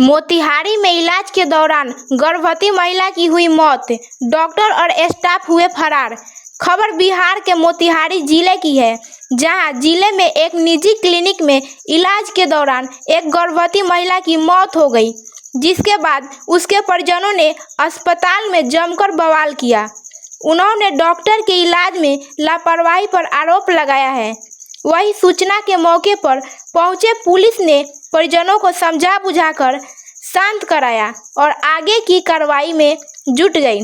मोतिहारी में इलाज के दौरान गर्भवती महिला की हुई मौत, डॉक्टर और स्टाफ हुए फरार। खबर बिहार के मोतिहारी जिले की है, जहां जिले में एक निजी क्लिनिक में इलाज के दौरान एक गर्भवती महिला की मौत हो गई, जिसके बाद उसके परिजनों ने अस्पताल में जमकर बवाल किया। उन्होंने डॉक्टर के इलाज में लापरवाही पर आरोप लगाया है। वही सूचना के मौके पर पहुंचे पुलिस ने परिजनों को समझा बुझाकर शांत कराया और आगे की कार्रवाई में जुट गई।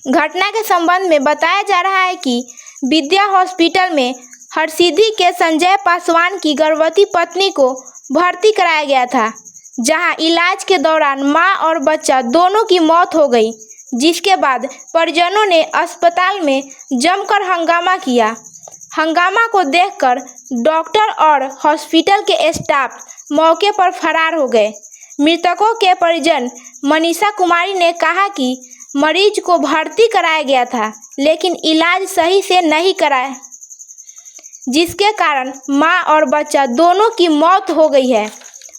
घटना के संबंध में बताया जा रहा है कि विद्या हॉस्पिटल में हरसिद्धि के संजय पासवान की गर्भवती पत्नी को भर्ती कराया गया था, जहां इलाज के दौरान मां और बच्चा दोनों की मौत हो गई, जिसके बाद परिजनों ने अस्पताल में जमकर हंगामा किया। हंगामा को देखकर डॉक्टर और हॉस्पिटल के स्टाफ मौके पर फरार हो गए। मृतकों के परिजन मनीषा कुमारी ने कहा कि मरीज को भर्ती कराया गया था, लेकिन इलाज सही से नहीं कराया, जिसके कारण मां और बच्चा दोनों की मौत हो गई है।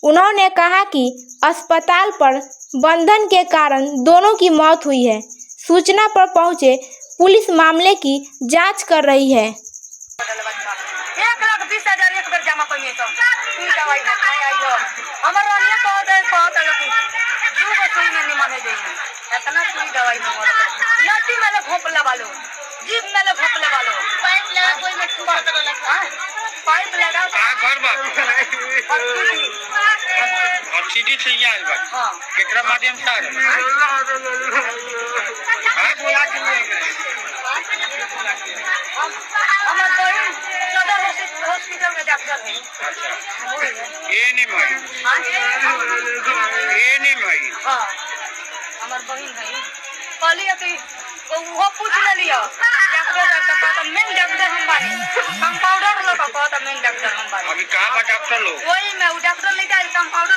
उन्होंने कहा कि अस्पताल पर बंधन के कारण दोनों की मौत हुई है। सूचना पर पहुंचे पुलिस मामले की जांच कर रही है। 1,20,000 एक बेर जमा कइले त सुई दवाई ना खाए आइलो हमर रानिया कहत कि जो सुई में निमन हो जाई एतना सुई दवाई न मोर नटी में घोप लगालो जीभ में घोप लगालो पाइप लगा कोई में छुआ तो लगा पाइप लगाओ घर बा और सीधी से आइल बा हां केकरा माध्यम से हां बोला कि हमर बहन सदर हॉस्पिटल में डॉक्टर है। ये नहीं भाई हाँ हमार बहन है कहलिए कि वो पूछ लिया डॉक्टर मेन डॉक्टर हम बानी कंपाउंडर लोग कहता मेन डॉक्टर हम बानी अभी कहाँ बा डॉक्टर लोग वही में वो डॉक्टर लेके आई कंपाउंडर